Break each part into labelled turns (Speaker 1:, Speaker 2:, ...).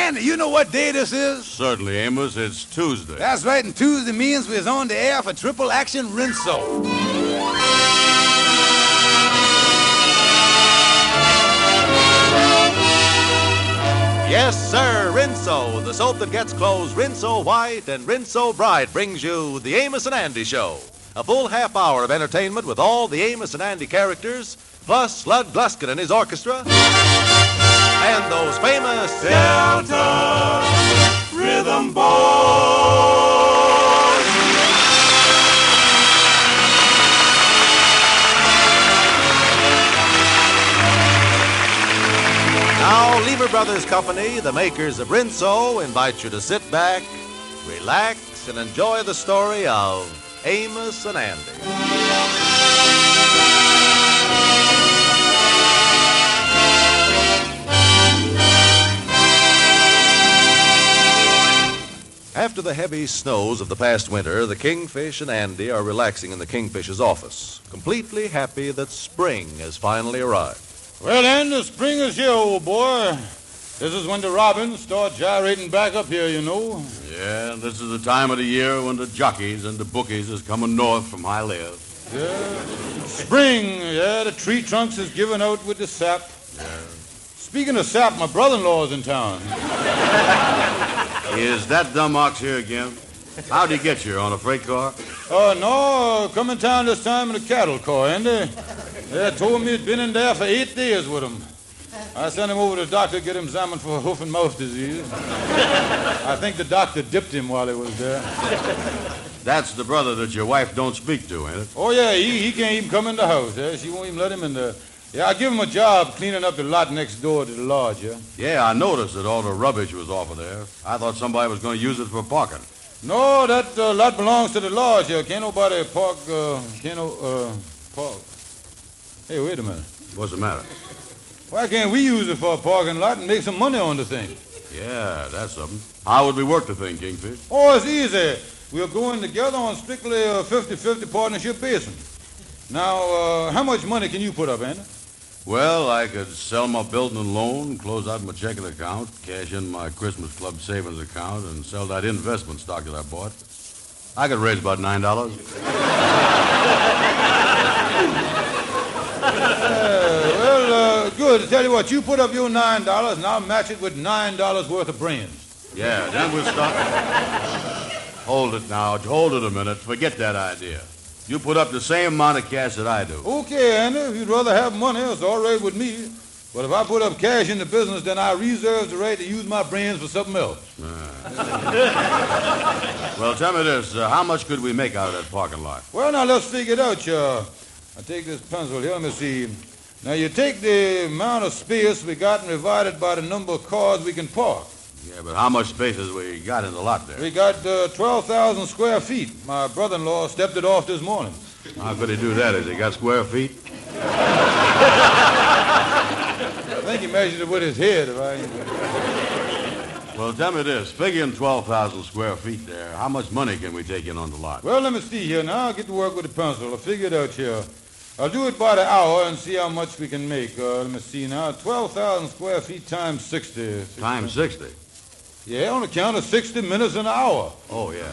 Speaker 1: Andy, you know what day this is?
Speaker 2: Certainly, Amos. It's Tuesday.
Speaker 1: That's right, and Tuesday means we're on the air for Triple Action Rinso.
Speaker 3: Yes, sir, Rinso, the soap that gets clothes Rinso white and Rinso bright, brings you the Amos and Andy Show. A full half hour of entertainment with all the Amos and Andy characters, plus Lud Gluskin and his orchestra, and those famous
Speaker 4: Delta Rhythm Boys.
Speaker 3: Now, Lever Brothers Company, the makers of Rinso, invite you to sit back, relax, and enjoy the story of Amos and Andy. After the heavy snows of the past winter, the Kingfish and Andy are relaxing in the Kingfish's office, completely happy that spring has finally arrived.
Speaker 5: Well, Andy, spring is here, old boy. This is when the robins start gyrating back up here, you know.
Speaker 2: Yeah, this is the time of the year when the jockeys and the bookies is coming north from high live.
Speaker 5: Yeah. Spring, yeah, the tree trunks is giving out with the sap.
Speaker 2: Yeah.
Speaker 5: Speaking of sap, my brother-in-law is in town.
Speaker 2: Is that dumb ox here again? How'd he get here, on a freight car?
Speaker 5: No, come in town this time in a cattle car, Andy. They told me he'd been in there for 8 days with him. I sent him over to the doctor to get him examined for hoof and mouth disease. I think the doctor dipped him while he was there.
Speaker 2: That's the brother that your wife don't speak to, ain't it?
Speaker 5: Oh, yeah, he can't even come in the house. Yeah? She won't even let him in there. Yeah, I give him a job cleaning up the lot next door to the lodge, yeah?
Speaker 2: Yeah, I noticed that all the rubbish was off of there. I thought somebody was going to use it for parking.
Speaker 5: No, that lot belongs to the lodge, yeah. Can't nobody park, park. Hey, wait a minute.
Speaker 2: What's the matter?
Speaker 5: Why can't we use it for a parking lot and make some money on the thing?
Speaker 2: Yeah, that's something. How would we work the thing, Kingfish?
Speaker 5: Oh, it's easy. We're going together on strictly a 50-50 partnership basis. Now, how much money can you put up, Andy?
Speaker 2: Well, I could sell my building and loan, close out my checking account, cash in my Christmas Club savings account, and sell that investment stock that I bought. I could raise about $9. Good. Tell you what, you put up your $9, and I'll match it with $9 worth of brains. Yeah, then we'll start. Hold it now. Hold it a minute. Forget that idea. You put up the same amount of cash that I do.
Speaker 5: Okay, Andy. If you'd rather have money, it's all right with me. But if I put up cash in the business, then I reserve the right to use my brains for something else.
Speaker 2: Well, tell me this. How much could we make out of that parking lot?
Speaker 5: Well, now, let's figure it out, I take this pencil here. Let me see. Now, you take the amount of space we got and divide it by the number of cars we can park.
Speaker 2: Yeah, but how much space has we got in the lot there?
Speaker 5: We got 12,000 square feet. My brother-in-law stepped it off this morning.
Speaker 2: How could he do that? Has he got square feet?
Speaker 5: I think he measured it with his head.
Speaker 2: Well, tell me this. Figuring 12,000 square feet there, how much money can we take in on the lot?
Speaker 5: Well, let me see here. Now, I'll get to work with the pencil. I'll figure it out here. I'll do it by the hour and see how much we can make. Let me see now. 12,000 square feet times 60.
Speaker 2: Times 60?
Speaker 5: Yeah, on account of 60 minutes an hour.
Speaker 2: Oh, yeah.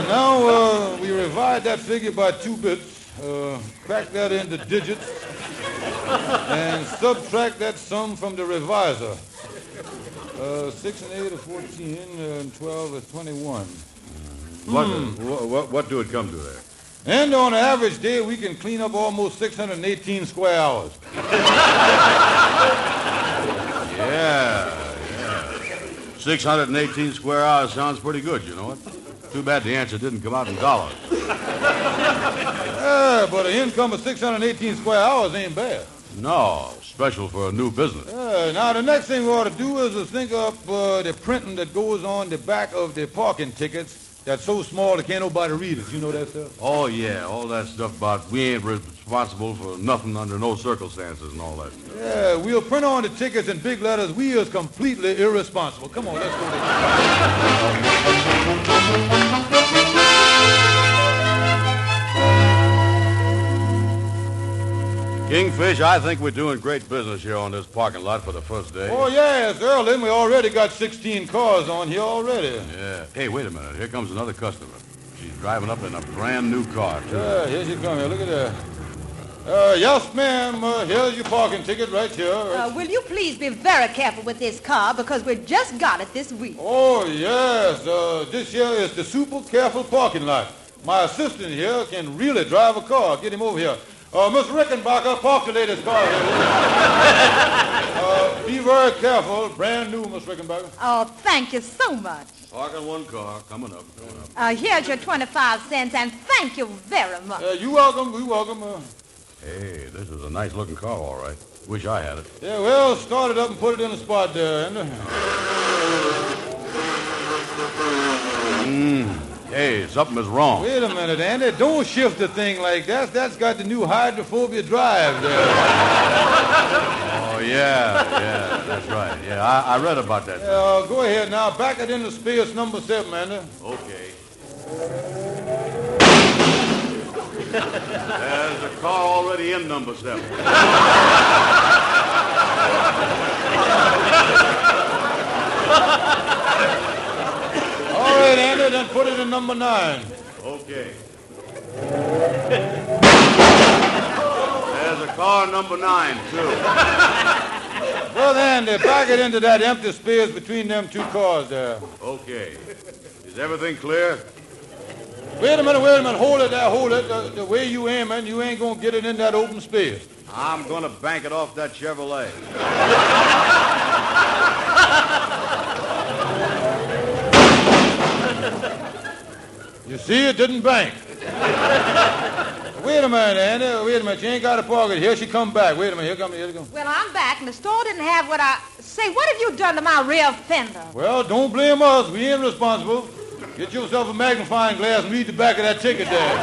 Speaker 5: Now, we divide that figure by 2 bits, crack that into digits, and subtract that sum from the revisor. 6 and 8 are 14, and 12 is 21.
Speaker 2: What do it come to there?
Speaker 5: And on an average day, we can clean up almost 618 square hours.
Speaker 2: Yeah. 618 square hours sounds pretty good, you know it. Too bad the answer didn't come out in dollars.
Speaker 5: Yeah, but an income of 618 square hours ain't bad.
Speaker 2: No, special for a new business.
Speaker 5: Now, the next thing we ought to do is to think up the printing that goes on the back of the parking tickets that's so small that can't nobody read it. You know that stuff?
Speaker 2: Oh, yeah, all that stuff about we ain't responsible for nothing under no circumstances and all that stuff.
Speaker 5: Yeah, we'll print on the tickets in big letters, we is completely irresponsible. Come on, let's go there.
Speaker 2: Kingfish, I think we're doing great business here on this parking lot for the first day.
Speaker 5: Oh, yes, early. We already got 16 cars on here already.
Speaker 2: Yeah. Hey, wait a minute. Here comes another customer. She's driving up in a brand new car, too.
Speaker 5: Yeah, here she comes. Here. Look at that. Yes, ma'am. Here's your parking ticket right here.
Speaker 6: Will you please be very careful with this car because we just got it this week.
Speaker 5: Oh, yes. This here is the super careful parking lot. My assistant here can really drive a car. Get him over here. Miss Rickenbacker, park the lady's car here. Be very careful. Brand new, Miss Rickenbacker.
Speaker 6: Oh, thank you so much.
Speaker 2: Parking one car. Coming up.
Speaker 6: Here's your 25 cents, and thank you very much.
Speaker 5: You're welcome. You're welcome.
Speaker 2: Hey, this is a nice-looking car, all right. Wish I had it.
Speaker 5: Yeah, well, start it up and put it in the spot there.
Speaker 2: Hey, something is wrong.
Speaker 5: Wait a minute, Andy. Don't shift the thing like that. That's got the new hydrophobia drive there.
Speaker 2: Oh, yeah, that's right. Yeah, I read about that.
Speaker 5: Go ahead now. Back it into space number 7, Andy.
Speaker 2: Okay. There's a car already in number 7.
Speaker 5: All right, Andy, then put it in number 9.
Speaker 2: Okay. There's a car number 9, too.
Speaker 5: Well, Andy, back it into that empty space between them two cars there.
Speaker 2: Okay. Is everything clear?
Speaker 5: Wait a minute. Hold it there, hold it. The way you aiming, you ain't going to get it in that open space.
Speaker 2: I'm going to bank it off that Chevrolet.
Speaker 5: You see, it didn't bank. Wait a minute, Andy. Wait a minute. You ain't got to park it. Here she come back. Wait a minute. Here she comes.
Speaker 6: Well, I'm back, and the store didn't have what I... Say, what have you done to my rear fender?
Speaker 5: Well, don't blame us. We ain't responsible. Get yourself a magnifying glass and read the back of that ticket there.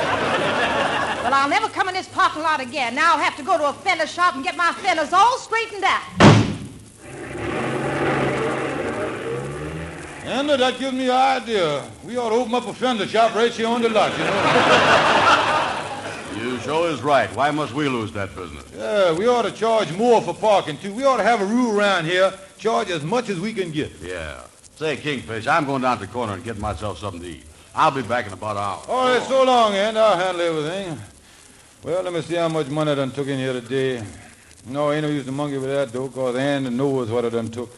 Speaker 6: Well, I'll never come in this parking lot again. Now I'll have to go to a fender shop and get my fenders all straightened out.
Speaker 5: And that gives me an idea. We ought to open up a fender shop right here on the lot,
Speaker 2: You sure is right. Why must we lose that business?
Speaker 5: Yeah, we ought to charge more for parking, too. We ought to have a rule around here, charge as much as we can get.
Speaker 2: Yeah. Say, Kingfish, I'm going down to the corner and get myself something to eat. I'll be back in about an hour.
Speaker 5: All right, so long, Andy. I'll handle everything. Well, let me see how much money I done took in here today. No, ain't no use to monkey with that, though, because Andy knows what I done took.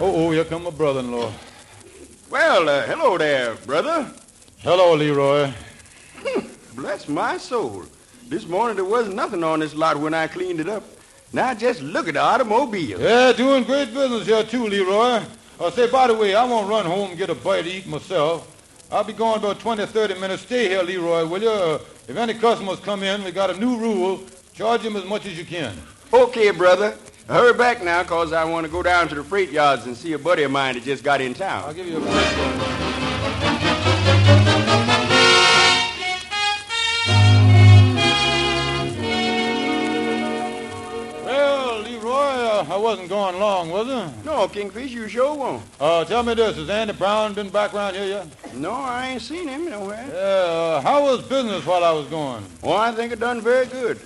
Speaker 5: Oh, here come my brother-in-law.
Speaker 7: Well, hello there, brother.
Speaker 5: Hello, Leroy.
Speaker 7: Bless my soul. This morning there wasn't nothing on this lot when I cleaned it up. Now just look at the automobile.
Speaker 5: Yeah, doing great business here, too, Leroy. Say, by the way, I want to run home and get a bite to eat myself. I'll be going about 20, 30 minutes. Stay here, Leroy, will you? If any customers come in, we got a new rule. Charge them as much as you can.
Speaker 7: Okay, brother. Hurry back now, because I want to go down to the freight yards and see a buddy of mine that just got in town.
Speaker 5: I'll give you a break. Well, Leroy, I wasn't gone long, was I?
Speaker 7: No, Kingfish, you sure won't.
Speaker 5: Tell me this, has Andy Brown been back around here yet?
Speaker 7: No, I ain't seen him nowhere.
Speaker 5: Yeah, how was business while I was gone?
Speaker 7: Oh, I think it done very good.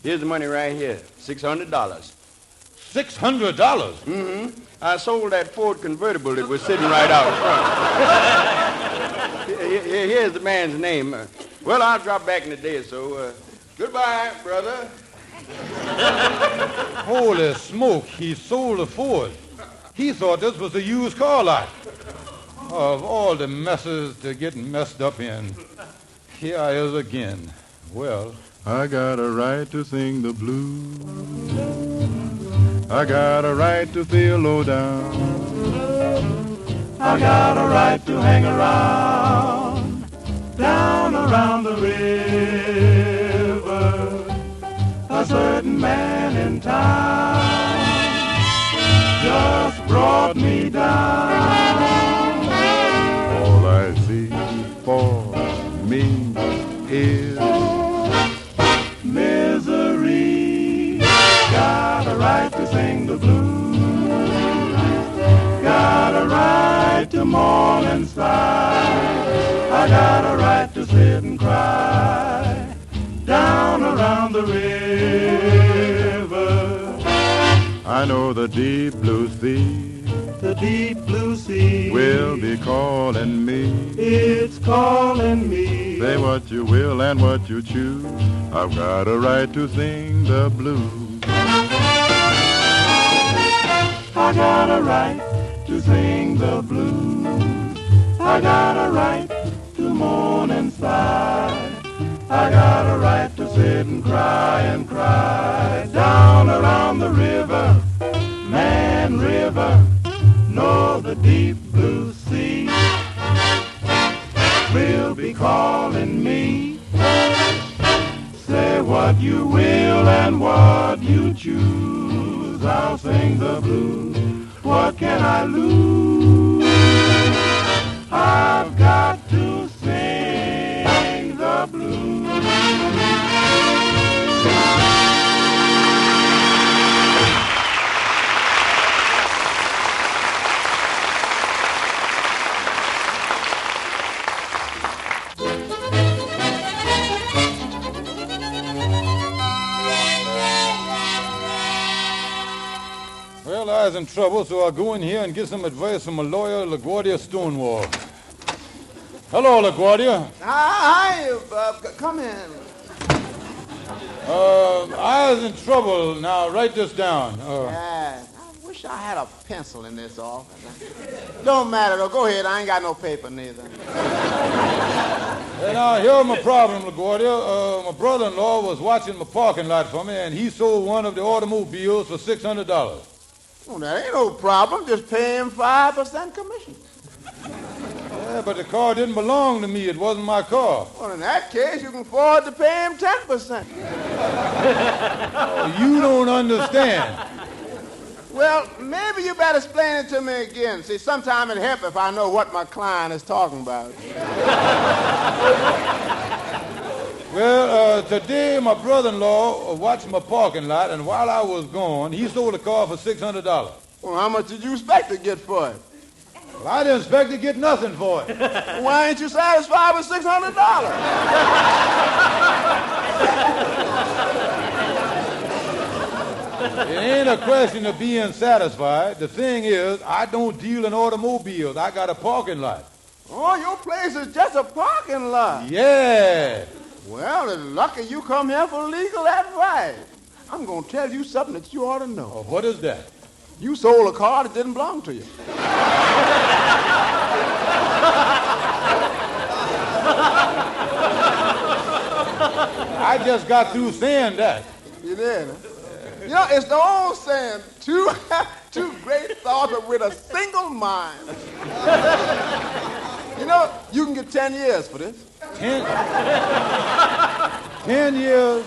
Speaker 7: Here's the money right here, $600.
Speaker 5: $600?
Speaker 7: Mm-hmm. I sold that Ford convertible that was sitting right out front. Here's the man's name. Well, I'll drop back in a day or so. Goodbye, brother.
Speaker 5: Holy smoke, he sold a Ford. He thought this was a used car lot. Of all the messes to get messed up in, here I is again. Well, I got a right to sing the blues. I got a right to feel low down.
Speaker 4: I got a right to hang around, down around the river. A certain man in town just brought me down.
Speaker 5: All I see for me is
Speaker 4: misery. Got a right to sing the blues. Got a right to mourn and sigh. I got a right to sit and cry down around the the river.
Speaker 8: I know the deep blue sea,
Speaker 4: The deep blue sea
Speaker 8: will be calling me.
Speaker 4: It's calling me.
Speaker 8: Say what you will and what you choose, I've got a right to sing the blues.
Speaker 4: I got a right to sing the blues. I got a right to mourn and sigh. I got a right to sit and cry down around the river, Man River, nor the deep blue sea will be calling me. Say what you will and what you choose, I'll sing the blues. What can I lose? I've got to sing the blues.
Speaker 5: Well, I was in trouble, so I'll go in here and get some advice from my lawyer, LaGuardia Stonewall. Hello, LaGuardia.
Speaker 9: Hi, come in.
Speaker 5: I was in trouble. Now, write this down.
Speaker 9: I wish I had a pencil in this office. Don't matter, though. Go ahead. I ain't got no paper neither.
Speaker 5: Now, here's my problem, LaGuardia. My brother-in-law was watching my parking lot for me, and he sold one of the automobiles for $600.
Speaker 9: Well, that ain't no problem. Just pay him 5% commission.
Speaker 5: Yeah, but the car didn't belong to me. It wasn't my car.
Speaker 9: Well, in that case, you can afford to pay him 10%.
Speaker 5: Oh, you don't understand.
Speaker 9: Well, maybe you better explain it to me again. See, sometime it'd help if I know what my client is talking about.
Speaker 5: Well, today my brother-in-law watched my parking lot, and while I was gone, he sold the car for $600.
Speaker 9: Well, how much did you expect to get for it?
Speaker 5: Well, I didn't expect to get nothing for it.
Speaker 9: Why ain't you satisfied with $600?
Speaker 5: It ain't a question of being satisfied. The thing is, I don't deal in automobiles. I got a parking lot.
Speaker 9: Oh, your place is just a parking lot.
Speaker 5: Yeah.
Speaker 9: Well, it's lucky you come here for legal advice. I'm going to tell you something that you ought to know.
Speaker 5: Oh, what is that?
Speaker 9: You sold a car that didn't belong to you.
Speaker 5: I just got through saying that.
Speaker 9: You did, huh? You know, it's the old saying, two great thoughts but with a single mind. You know, you can get 10 years for this.
Speaker 5: 10 years.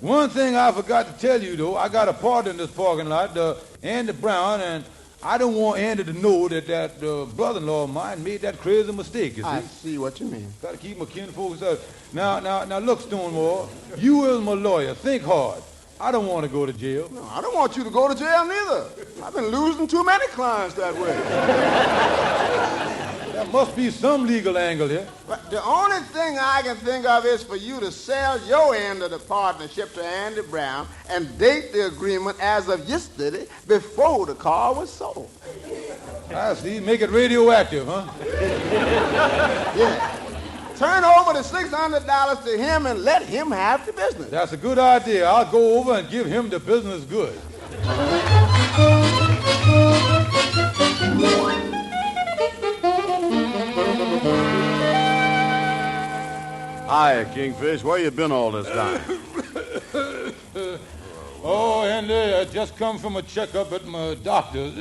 Speaker 5: One thing I forgot to tell you, though, I got a partner in this parking lot, Andy Brown, and I don't want Andy to know that brother-in-law of mine made that crazy mistake, you see.
Speaker 9: I see what you mean.
Speaker 5: Got to keep my kinfolks out. Now, look, Stonewall, you as my lawyer, think hard. I don't want to go to jail.
Speaker 9: No, I don't want you to go to jail neither. I've been losing too many clients that way.
Speaker 5: There must be some legal angle here.
Speaker 9: But the only thing I can think of is for you to sell your end of the partnership to Andy Brown and date the agreement as of yesterday before the car was sold.
Speaker 5: I see. Make it radioactive, huh?
Speaker 9: Yeah. Turn over the $600 to him and let him have the business.
Speaker 5: That's a good idea. I'll go over and give him the business good.
Speaker 2: Hi, Kingfish. Where you been all this time?
Speaker 5: Oh, Andy, I just come from a checkup at my doctor's.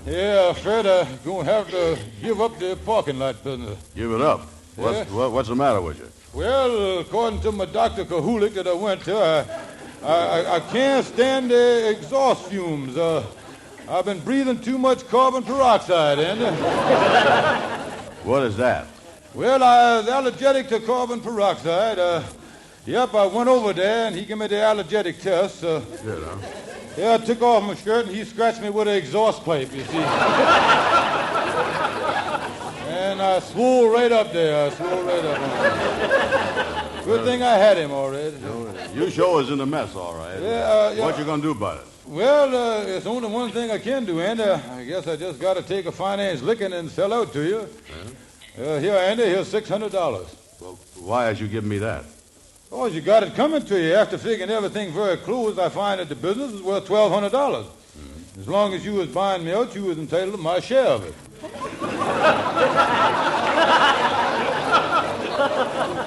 Speaker 5: Yeah, afraid I'm going to have to give up the parking lot business.
Speaker 2: Give it up. What's the matter with you?
Speaker 5: Well, according to my Dr. Kahulik that I went to, I can't stand the exhaust fumes. I've been breathing too much carbon peroxide, Andy.
Speaker 2: What is that?
Speaker 5: Well, I was allergic to carbon peroxide. Yep, I went over there, and he gave me the allergic test.
Speaker 2: Good, huh?
Speaker 5: Yeah, I took off my shirt, and he scratched me with an exhaust pipe, you see. And I swole right up there. Good thing I had him already.
Speaker 2: You sure is in a mess, all right.
Speaker 5: Yeah.
Speaker 2: What you gonna do about it?
Speaker 5: Well, it's only one thing I can do, Andy. I guess I just got to take a finance licking and sell out to you. Here, Andy, here's $600.
Speaker 2: Well, why has you given me that?
Speaker 5: Oh, you got it coming to you. After figuring everything very close, I find that the business is worth $1,200. As long as you was buying me out, you was entitled to my share of it.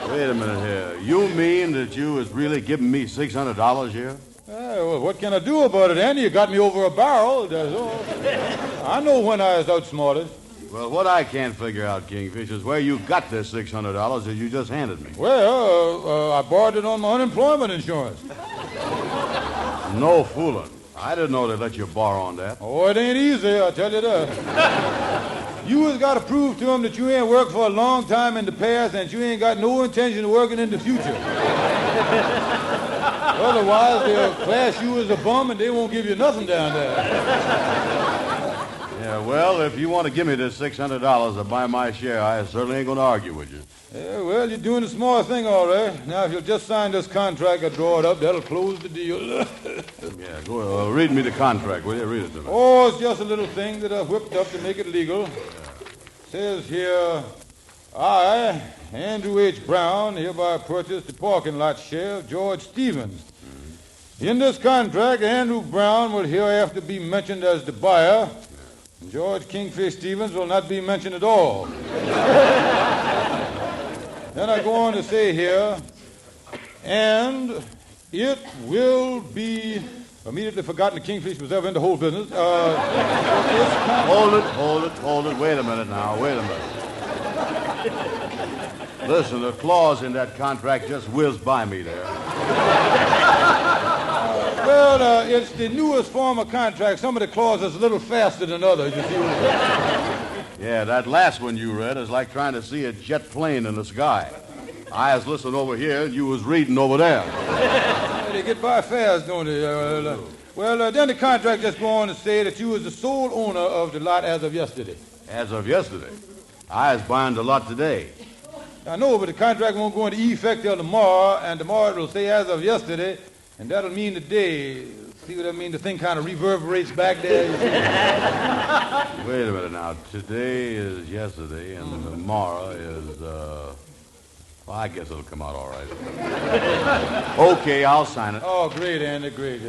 Speaker 2: Wait a minute here. You mean that you was really giving me $600 here?
Speaker 5: Well, what can I do about it, Andy? You got me over a barrel, that's all. I know when I was outsmarted.
Speaker 2: Well, what I can't figure out, Kingfish, is where you got this $600 that you just handed me.
Speaker 5: Well, I borrowed it on my unemployment insurance.
Speaker 2: No fooling. I didn't know they let you borrow on that.
Speaker 5: Oh, it ain't easy, I tell you that. You has got to prove to them that you ain't worked for a long time in the past and you ain't got no intention of working in the future. Otherwise, they'll class you as a bum and they won't give you nothing down there.
Speaker 2: Yeah, well, if you want to give me this $600 to buy my share, I certainly ain't going to argue with you.
Speaker 5: Yeah, well, you're doing a smart thing, all right. Now, if you'll just sign this contract and draw it up, that'll close the deal.
Speaker 2: Yeah, go read me the contract, will you? Read it to me.
Speaker 5: Oh, it's just a little thing that I whipped up to make it legal. Says here, I, Andrew H. Brown, hereby purchase the parking lot share of George Stevens. In this contract, Andrew Brown will hereafter be mentioned as the buyer. George Kingfish Stevens will not be mentioned at all. Then I go on to say here, and it will be immediately forgotten that Kingfish was ever in the whole business.
Speaker 2: Hold it. Wait a minute now. Wait a minute. Listen, the clause in that contract just whizzed by me there.
Speaker 5: Well, it's the newest form of contract. Some of the clauses are a little faster than others, you see.
Speaker 2: Yeah, that last one you read is like trying to see a jet plane in the sky. I was listening over here, and you was reading over there.
Speaker 5: They get by fast, don't they? Then the contract just go on to say that you was the sole owner of the lot as of yesterday.
Speaker 2: As of yesterday? I was buying the lot today.
Speaker 5: I know, but the contract won't go into effect till tomorrow, and tomorrow it'll say as of yesterday, and that'll mean today. See what I mean? The thing kind of reverberates back there.
Speaker 2: Wait a minute now. Today is yesterday, and tomorrow is, well, I guess it'll come out all right. Okay, I'll sign it.
Speaker 5: Oh, great, Andy, great.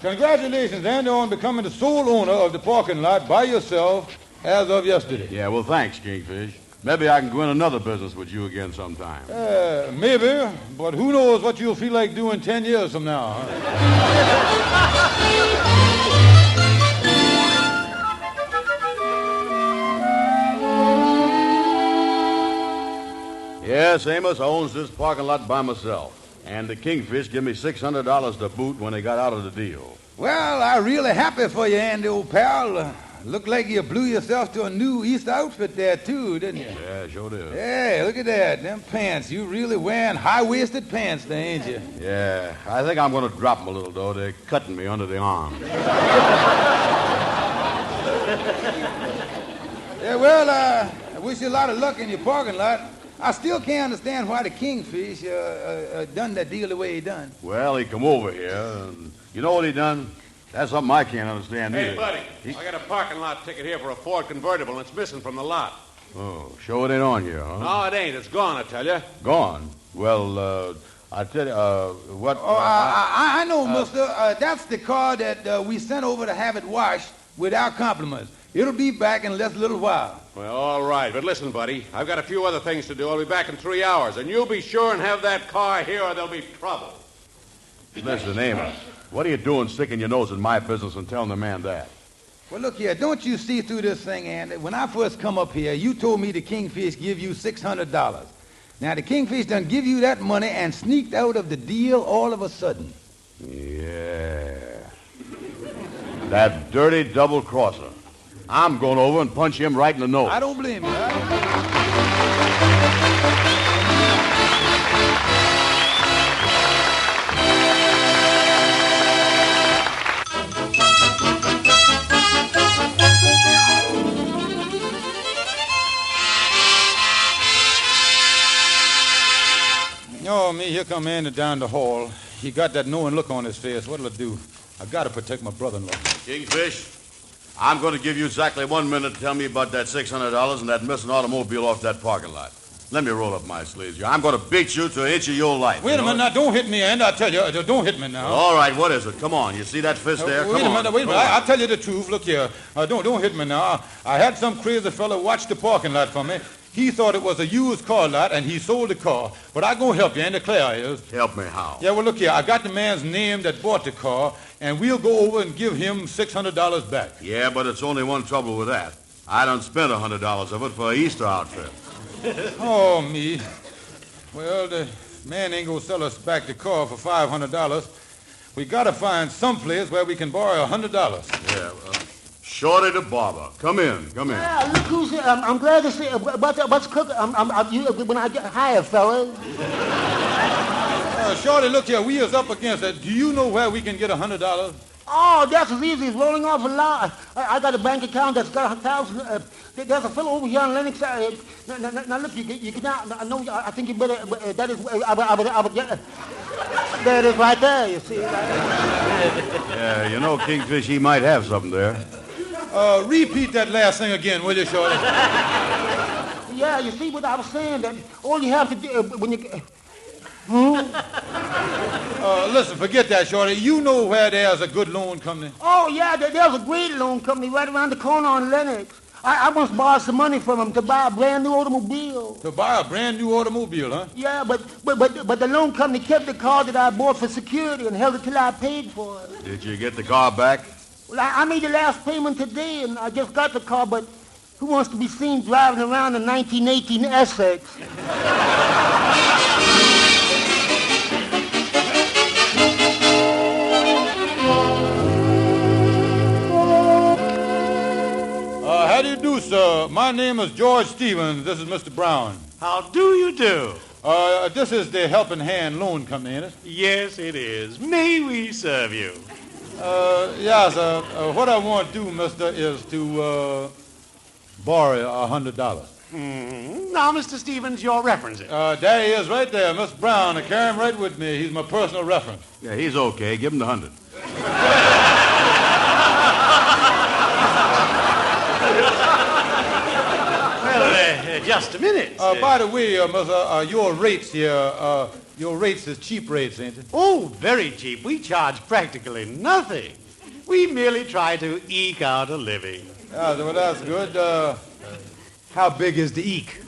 Speaker 5: Congratulations, Andy, on becoming the sole owner of the parking lot by yourself as of yesterday.
Speaker 2: Yeah, well, thanks, Kingfish. Maybe I can go in another business with you again sometime.
Speaker 5: Maybe, but who knows what you'll feel like doing 10 years from now. Huh?
Speaker 2: Yes, Amos owns this parking lot by myself. And the Kingfish give me $600 to boot when they got out of the deal.
Speaker 1: Well, I'm really happy for you, Andy, old pal. Looked like you blew yourself to a new East outfit there, too, didn't you?
Speaker 2: Yeah, sure did.
Speaker 1: Hey, look at that. Them pants. You really wearing high-waisted pants there, ain't you?
Speaker 2: Yeah, I think I'm going to drop them a little, though. They're cutting me under the arm.
Speaker 1: Yeah, well, I wish you a lot of luck in your parking lot. I still can't understand why the Kingfish done that deal the way he done.
Speaker 2: Well, he come over here, and you know what he done? That's something I can't understand either.
Speaker 10: Hey, buddy, I got a parking lot ticket here for a Ford convertible, and it's missing from the lot.
Speaker 2: Oh, sure it ain't on here, huh?
Speaker 10: No, it ain't. It's gone, I tell you.
Speaker 2: Gone? Well, I tell you, what...
Speaker 1: Oh, I know, mister. That's the car that we sent over to have it washed with our compliments. It'll be back in less little while.
Speaker 10: Well, all right, but listen, buddy, I've got a few other things to do. I'll be back in 3 hours, and you'll be sure and have that car here or there'll be trouble.
Speaker 2: Listen, Amos, what are you doing sticking your nose in my business and telling the man that?
Speaker 1: Well, look here, don't you see through this thing, Andy? When I first come up here, you told me the Kingfish give you $600. Now, the Kingfish done give you that money and sneaked out of the deal all of a sudden.
Speaker 2: Yeah. That dirty double-crosser. I'm going over and punch him right in the nose.
Speaker 1: I don't blame you.
Speaker 5: here come Andy down the hall. He got that knowing look on his face. What'll it do? I gotta protect my brother-in-law.
Speaker 2: Kingfish, I'm going to give you exactly 1 minute to tell me about that $600 and that missing automobile off that parking lot. Let me roll up my sleeves here. I'm going to beat you to an inch of your life.
Speaker 5: Wait a minute now. Don't hit me, Andy. I tell you, don't hit me now.
Speaker 2: All right, what is it? Come on. You see that fist there?
Speaker 5: Wait a minute. I'll tell you the truth. Look here. Don't hit me now. I had some crazy fellow watch the parking lot for me. He thought it was a used car lot, and he sold the car. But I'm going to help you, Andy. Claire is.
Speaker 2: Help me how?
Speaker 5: Yeah, well, look here. I got the man's name that bought the car, and we'll go over and give him $600 back.
Speaker 2: Yeah, but it's only one trouble with that. I done spent $100 of it for an Easter outfit.
Speaker 5: Oh, me. Well, the man ain't going to sell us back the car for $500. We got to find some place where we can borrow $100.
Speaker 2: Yeah, Shorty the barber. Come in.
Speaker 11: Yeah, look who's here. I'm glad to see you. What's cooking? When I get hired, fellas.
Speaker 5: Shorty, look here. We is up against it. Do you know where we can get $100?
Speaker 11: Oh, that's as easy as rolling off a lot. I got a bank account that's got 1,000. There's a fellow over here on Lennox. Now look, you get out. I think you better. That is. I would get. There it is, right there. You see.
Speaker 2: Yeah, you know, Kingfish, he might have something there.
Speaker 5: Repeat that last thing again, will you, Shorty?
Speaker 11: Yeah, you see what I was saying? That all you have to do when you.
Speaker 5: Listen, forget that, Shorty. You know where there's a good loan company.
Speaker 11: Oh, yeah, there's a great loan company right around the corner on Lennox. I once borrowed some money from them to buy a brand new automobile.
Speaker 5: To buy a brand new automobile, huh?
Speaker 11: Yeah, but the loan company kept the car that I bought for security and held it till I paid for it.
Speaker 2: Did you get the car back?
Speaker 11: Well, I made the last payment today, and I just got the car, but who wants to be seen driving around a 1918 Essex?
Speaker 5: How do you do, sir? My name is George Stevens. This is Mr. Brown.
Speaker 12: How do you do?
Speaker 5: This is the Helping Hand Loan Company, ain't it?
Speaker 12: Yes, it is. May we serve you?
Speaker 5: Yes, what I want to do, mister, is to borrow $100.
Speaker 12: Now, Mr. Stevens, your references.
Speaker 5: There he is right there, Mr. Brown. I carry him right with me. He's my personal reference.
Speaker 2: Yeah, he's okay. Give him the 100.
Speaker 12: Well, just a minute.
Speaker 5: By the way, mister, your rates here, your rates is cheap rates, ain't it?
Speaker 12: Oh, very cheap. We charge practically nothing. We merely try to eke out a living.
Speaker 5: Yeah, well, that's good. How big is the eke?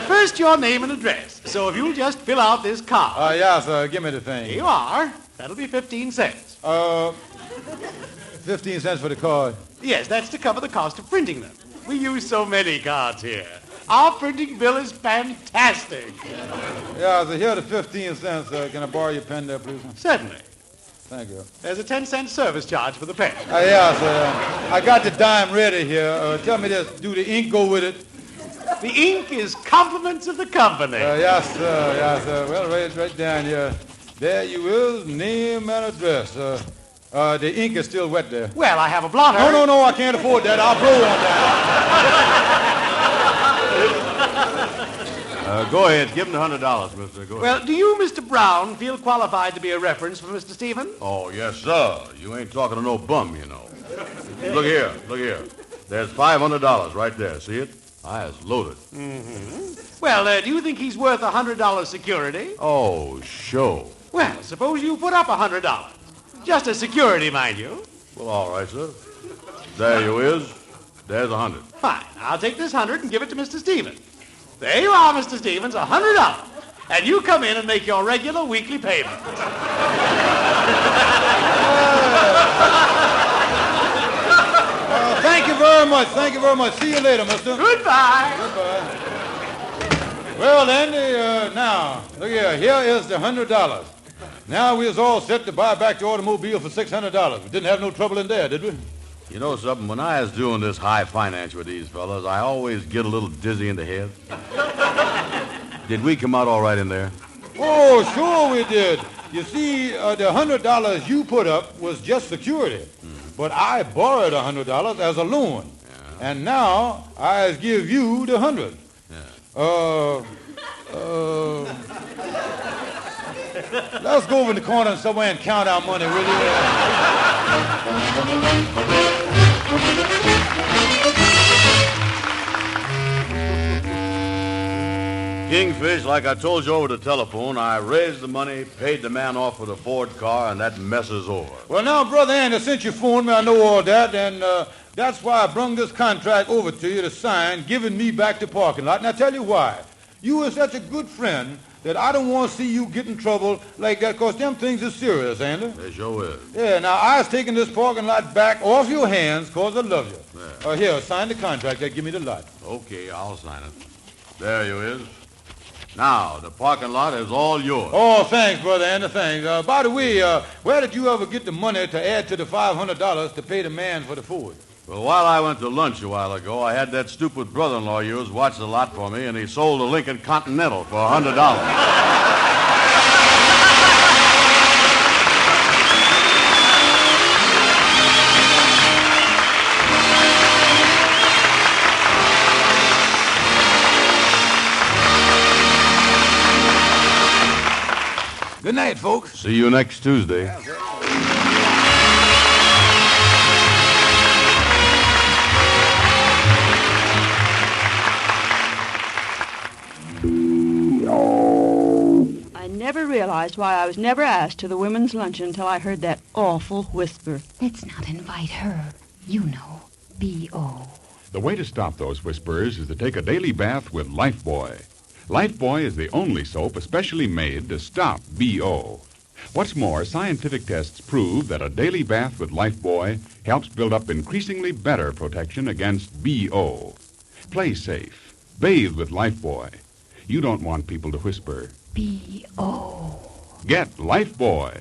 Speaker 12: First, your name and address. So if you'll just fill out this card.
Speaker 5: Yes, give me the thing.
Speaker 12: Here you are. That'll be 15 cents.
Speaker 5: 15 cents for the card.
Speaker 12: Yes, that's to cover the cost of printing them. We use so many cards here. Our printing bill is fantastic.
Speaker 5: Yeah, so here are the 15 cents. Can I borrow your pen there, please?
Speaker 12: Certainly.
Speaker 5: Thank you.
Speaker 12: There's a 10-cent service charge for the pen.
Speaker 5: Yes, I got the dime ready here. Tell me this, do the ink go with it?
Speaker 12: The ink is compliments of the company.
Speaker 5: Yes, sir. Yes, sir. Well, right down here. There you is, name and address. The ink is still wet there.
Speaker 12: Well, I have a blotter.
Speaker 5: No, I can't afford that. I'll blow on that.
Speaker 2: Go ahead. Give him the $100, mister. Go ahead.
Speaker 12: Well, do you, Mr. Brown, feel qualified to be a reference for Mr. Stevens?
Speaker 2: Oh, yes, sir. You ain't talking to no bum, you know. Look here. There's $500 right there. See it? It's loaded.
Speaker 12: Mm-hmm. Well, do you think he's worth $100 security?
Speaker 2: Oh, sure.
Speaker 12: Well, suppose you put up $100. Just as security, mind you.
Speaker 2: Well, all right, sir. There you is. There's 100.
Speaker 12: Fine. I'll take this 100 and give it to Mr. Stevens. There you are, Mr. Stevens, $100. And you come in and make your regular weekly payment.
Speaker 5: Thank you very much. See you later, mister.
Speaker 12: Goodbye.
Speaker 5: Well, Andy, now, look here. Here is the $100. Now we was all set to buy back the automobile for $600. We didn't have no trouble in there, did we?
Speaker 2: You know something? When I was doing this high finance with these fellas, I always get a little dizzy in the head. Did we come out all right in there?
Speaker 5: Oh, sure we did. You see, the $100 you put up was just security. But I borrowed $100 as a loan. Yeah. And now I give you the 100. Yeah. Let's go over in the corner somewhere and count our money, will you?
Speaker 2: Kingfish, like I told you over the telephone, I raised the money, paid the man off for the Ford car, and that mess is over.
Speaker 5: Well, now, Brother Andy, since you phoned me, I know all that, and that's why I brung this contract over to you to sign, giving me back the parking lot. And I tell you why. You were such a good friend that I don't want to see you get in trouble like that, because them things are serious, Andy.
Speaker 2: They sure is.
Speaker 5: Yeah, now, I was taking this parking lot back off your hands because I love you.
Speaker 2: Yeah.
Speaker 5: Here, sign the contract. Give me the lot.
Speaker 2: Okay, I'll sign it. There you is. Now, the parking lot is all yours.
Speaker 5: Oh, thanks, Brother Andy, thanks. By the way, where did you ever get the money to add to the $500 to pay the man for the Ford?
Speaker 2: Well, while I went to lunch a while ago, I had that stupid brother-in-law of yours watch the lot for me, and he sold a Lincoln Continental for $100.
Speaker 1: Good night, folks.
Speaker 2: See you next Tuesday.
Speaker 13: I never realized why I was never asked to the women's luncheon until I heard that awful whisper.
Speaker 14: Let's not invite her. You know, B.O.
Speaker 15: The way to stop those whispers is to take a daily bath with Lifebuoy. Lifebuoy is the only soap especially made to stop B.O. What's more, scientific tests prove that a daily bath with Lifebuoy helps build up increasingly better protection against B.O. Play safe. Bathe with Lifebuoy. You don't want people to whisper,
Speaker 14: B.O.
Speaker 15: Get Lifebuoy.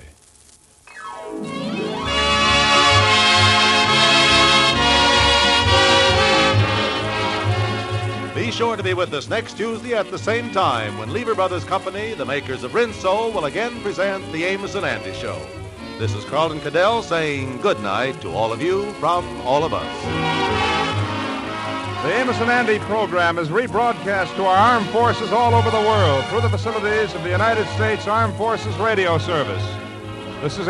Speaker 3: Be sure to be with us next Tuesday at the same time when Lever Brothers Company, the makers of Rinso, will again present the Amos and Andy Show. This is Carlton Cadell saying good night to all of you from all of us.
Speaker 16: The Amos and Andy program is rebroadcast to our armed forces all over the world through the facilities of the United States Armed Forces Radio Service. This is